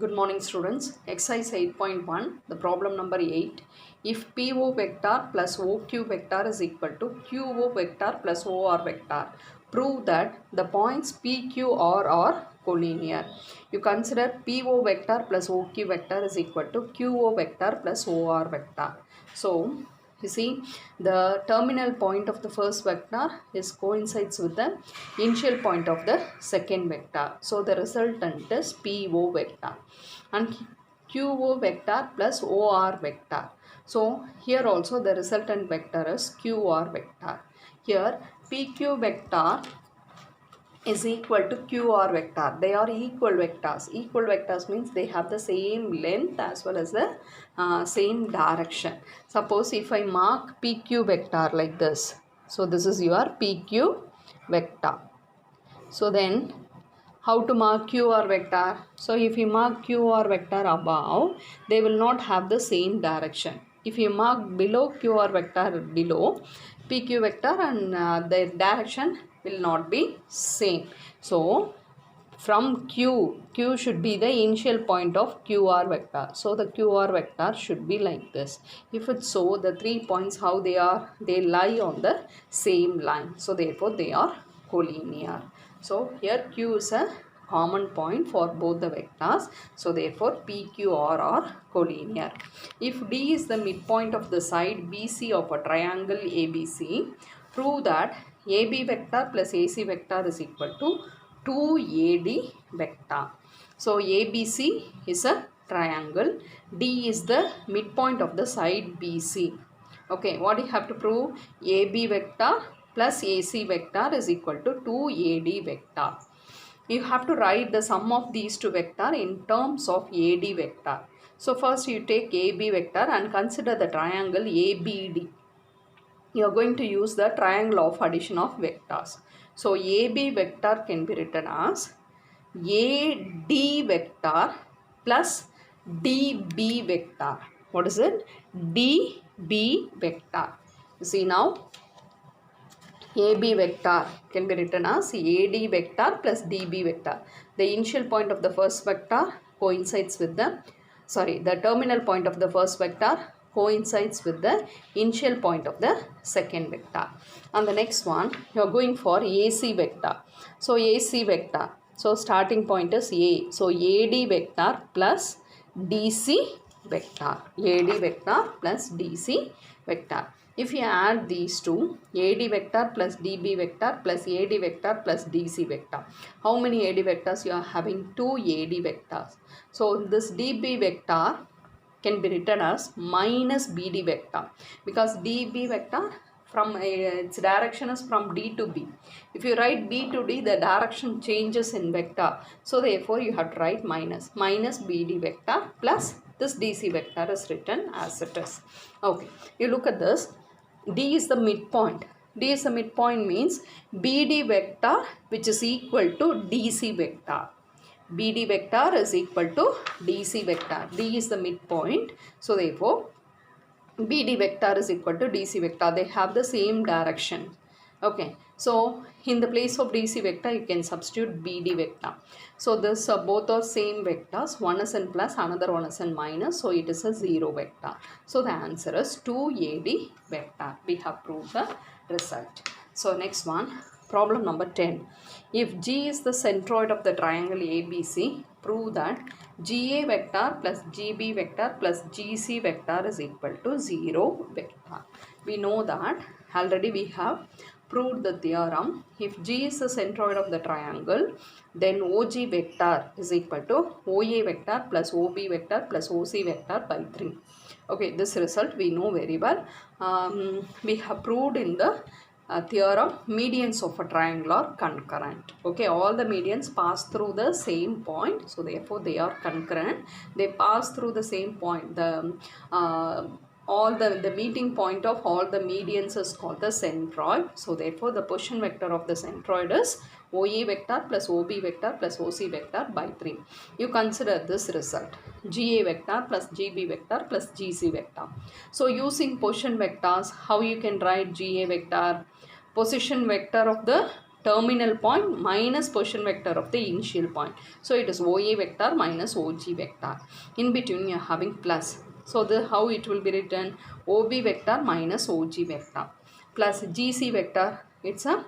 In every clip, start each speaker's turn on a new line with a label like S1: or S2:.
S1: Good morning students. Exercise 8.1, the problem number 8. If PO vector plus OQ vector is equal to QO vector plus OR vector, prove that the points PQR are collinear. You consider PO vector plus OQ vector is equal to QO vector plus OR vector. So, you see the terminal point of the first vector is coincides with the initial point of the second vector. So the resultant is PO vector and QO vector plus OR vector. So here also the resultant vector is QR vector. Here PQ vector is equal to QR vector. They are equal vectors. Equal vectors means they have the same length as well as the same direction. Suppose if I mark PQ vector like this. So this is your PQ vector. So then how to mark QR vector? So if you mark QR vector above, they will not have the same direction. If you mark below QR vector below, PQ vector and the direction will not be same. So from Q should be the initial point of QR vector. So the QR vector should be like this. If it's so, the 3 points how they are, they lie on the same line. So therefore they are collinear. So here Q is a common point for both the vectors. So therefore PQR are collinear. If D is the midpoint of the side BC of a triangle ABC, prove that AB vector plus AC vector is equal to 2AD vector. So ABC is a triangle. D is the midpoint of the side BC. Okay, what you have to prove? AB vector plus AC vector is equal to 2AD vector. You have to write the sum of these two vector in terms of AD vector. So first you take AB vector and consider the triangle ABD. You are going to use the triangle of addition of vectors. So AB vector can be written as AD vector plus DB vector. What is it? DB vector. You see now, AB vector can be written as AD vector plus DB vector. The initial point of the first vector coincides with the terminal point of the first vector coincides with the initial point of the second vector. And the next one, you are going for AC vector. So AC vector. So starting point is A. So AD vector plus DC vector. AD vector plus DC vector. If you add these two, AD vector plus DB vector plus AD vector plus DC vector. How many AD vectors you are having? 2 AD vectors. So this DB vector can be written as minus BD vector, because DB vector from its direction is from D to B. If you write B to D, the direction changes in vector. So therefore you have to write minus BD vector plus this DC vector is written as it is. Okay, you look at this. D is the midpoint. D is the midpoint means BD vector which is equal to DC vector. BD vector is equal to DC vector. D is the midpoint. So therefore BD vector is equal to DC vector. They have the same direction. Okay. So in the place of DC vector you can substitute BD vector. So this both are same vectors. One is in plus, another one is in minus. So it is a 0 vector. So the answer is 2AD vector. We have proved the result. So next one, problem number 10. If G is the centroid of the triangle ABC, prove that GA vector plus GB vector plus GC vector is equal to 0 vector. We know that already we have proved the theorem. If G is the centroid of the triangle, then OG vector is equal to OA vector plus OB vector plus OC vector by 3. Okay, this result we know very well. We have proved in the theorem, medians of a triangle are concurrent. Okay, all the medians pass through the same point, so therefore they are concurrent. They pass through the same point. The meeting point of all the medians is called the centroid. So therefore the position vector of the centroid is OA vector plus OB vector plus OC vector by 3. You consider this result, GA vector plus GB vector plus GC vector. So using position vectors, how you can write GA vector? Position vector of the terminal point minus position vector of the initial point. So it is OA vector minus OG vector. In between you are having plus. So how it will be written? OB vector minus OG vector plus GC vector. It's a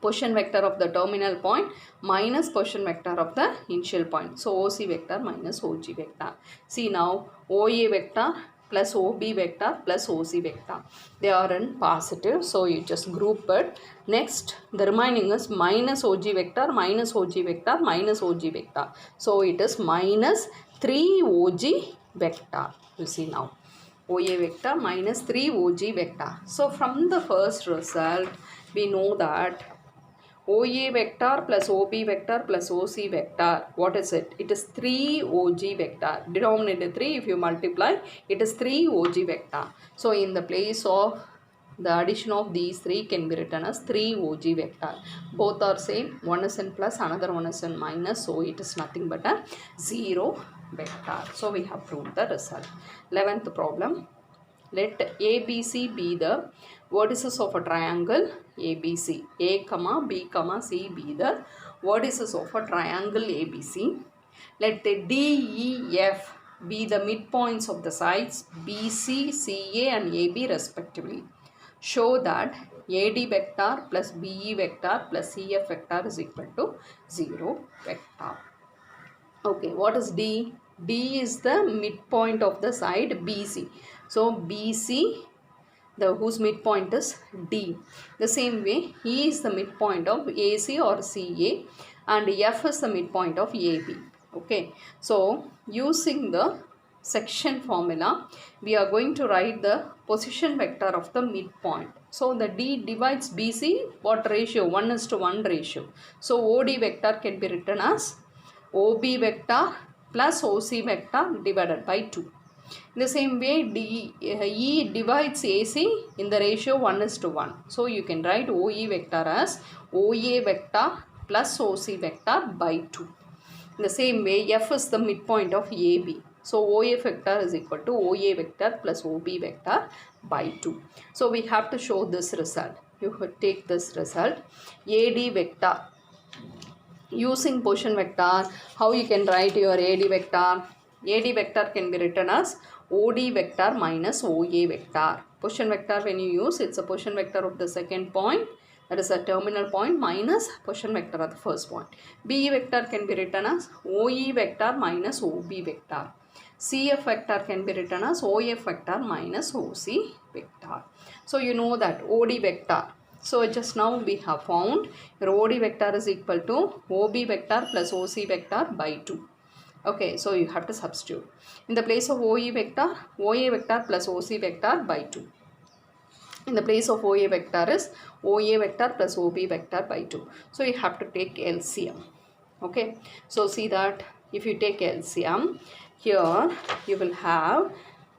S1: position vector of the terminal point minus position vector of the initial point. So OC vector minus OG vector. See now OA vector plus OB vector plus OC vector. They are in positive. So you just group it. Next the remaining is minus OG vector minus OG vector minus OG vector. So it is minus 3 OG vector. You see now. OA vector minus 3 OG vector. So from the first result we know that OA vector plus OB vector plus OC vector, what is it? It is 3 OG vector. Denominator 3, if you multiply, it is 3 OG vector. So in the place of the addition of these three can be written as 3 OG vector. Both are same. One is in plus, another one is in minus. So it is nothing but a 0 vector. So we have proved the result. 11th problem. Let ABC be the vertices of a triangle ABC. A, B, C be the vertices of a triangle ABC. Let the D, E, F be the midpoints of the sides BC, CA and AB respectively. Show that AD vector plus BE vector plus CF vector is equal to 0 vector. Okay, what is D? D is the midpoint of the side BC. So BC, whose midpoint is D. The same way, E is the midpoint of AC or CA and F is the midpoint of AB. Okay, so using the section formula, we are going to write the position vector of the midpoint. So the D divides BC, what ratio? 1:1 ratio. So OD vector can be written as OB vector plus OC vector divided by 2. In the same way, E divides AC in the ratio 1:1. So you can write OE vector as OA vector plus OC vector by 2. In the same way, F is the midpoint of AB. So OA vector is equal to OA vector plus OB vector by 2. So we have to show this result. You could take this result. AD vector. Using position vector, how you can write your AD vector? AD vector can be written as OD vector minus OA vector. Position vector when you use, it's a position vector of the second point, that is a terminal point, minus position vector of the first point. BE vector can be written as OE vector minus OB vector. CF vector can be written as OF vector minus OC vector. So you know that OD vector. So just now we have found your OD vector is equal to OB vector plus OC vector by 2. Okay, so you have to substitute. In the place of OE vector, OA vector plus OC vector by 2. In the place of OA vector is OA vector plus OB vector by 2. So you have to take LCM. Okay, so see that if you take LCM, here you will have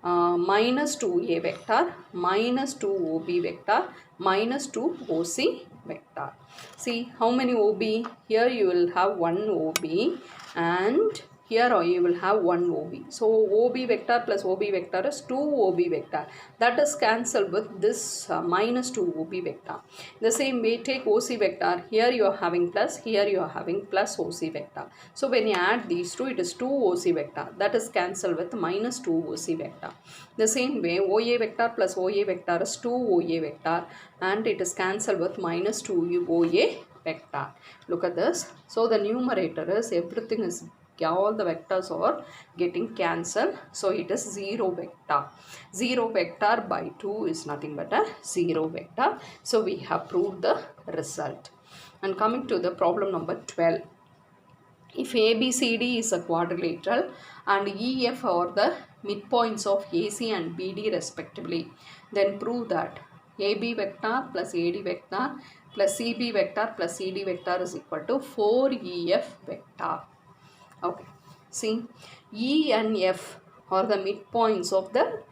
S1: minus 2A vector, minus 2OB vector, minus 2OC vector. See how many OB? Here you will have 1 OB and here you will have 1 OB. So OB vector plus OB vector is 2 OB vector. That is cancelled with this minus 2 OB vector. The same way take OC vector. Here you are having plus, here you are having plus OC vector. So when you add these two, it is 2 OC vector. That is cancelled with minus 2 OC vector. The same way OA vector plus OA vector is 2 OA vector and it is cancelled with minus 2 OA vector. Look at this. So the numerator is everything is all the vectors are getting cancelled. So it is 0 vector. 0 vector by 2 is nothing but a 0 vector. So we have proved the result. And coming to the problem number 12. If ABCD is a quadrilateral and EF are the midpoints of AC and BD respectively, then prove that AB vector plus AD vector plus CB vector plus CD vector is equal to 4EF vector. Okay, see, E and F are the midpoints of the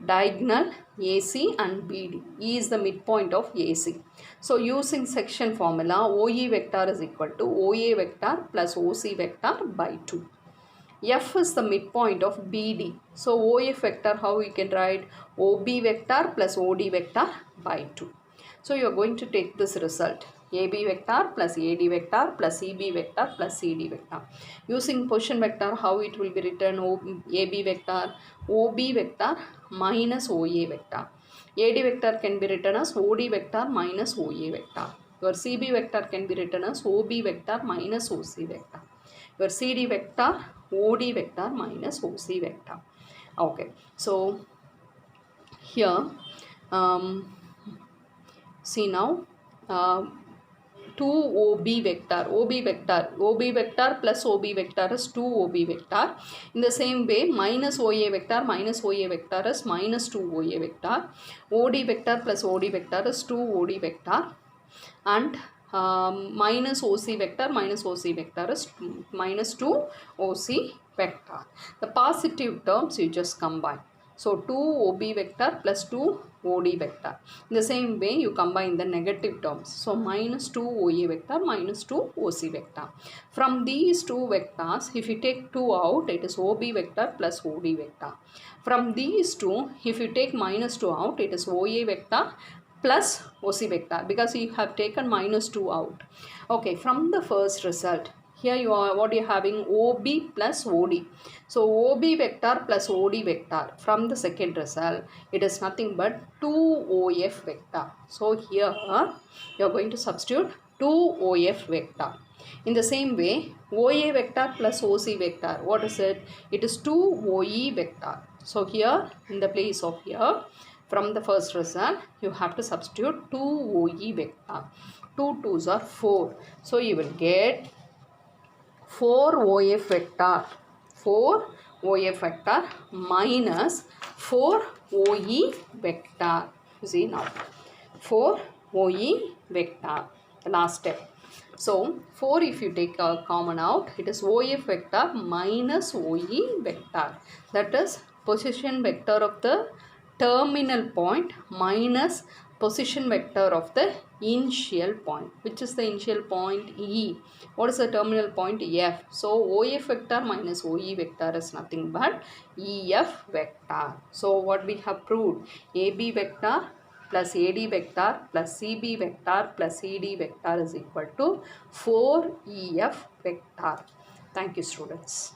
S1: diagonal AC and BD. E is the midpoint of AC. So using section formula, OE vector is equal to OA vector plus OC vector by 2. F is the midpoint of BD. So OF vector, how we can write? OB vector plus OD vector by 2. So you are going to take this result. AB vector plus AD vector plus CB vector plus CD vector. Using position vector, how it will be written? AB vector, OB vector minus OA vector. AD vector can be written as OD vector minus OA vector. Your CB vector can be written as OB vector minus OC vector. Your CD vector, OD vector minus OC vector. Okay, so here see now, 2 OB vector plus OB vector is 2 OB vector. In the same way, minus OA vector is minus 2 OA vector. OD vector plus OD vector is 2 OD vector. And minus OC vector is minus 2 OC vector. The positive terms you just combine. So 2 OB vector plus 2 OD vector. In the same way you combine the negative terms. So minus 2 OA vector minus 2 OC vector. From these two vectors, if you take 2 out, it is OB vector plus OD vector. From these two, if you take minus 2 out, it is OA vector plus OC vector, because you have taken minus 2 out. Okay, from the first result, here you are, what you are having? OB plus OD. So OB vector plus OD vector. From the second result, it is nothing but 2OF vector. So here you are going to substitute 2OF vector. In the same way, OA vector plus OC vector, what is it? It is 2OE vector. So here, in the place of here, from the first result, you have to substitute 2OE vector. 2 2s are 4. So you will get 4OF vector. 4OF vector minus 4OE vector. See now. 4OE vector. The last step. So 4, if you take a common out, it is OF vector minus OE vector. That is position vector of the terminal point minus position vector of the initial point. Which is the initial point? E. What is the terminal point? F. So OF vector minus OE vector is nothing but EF vector. So what we have proved? AB vector plus AD vector plus CB vector plus CD vector is equal to 4EF vector. Thank you, students.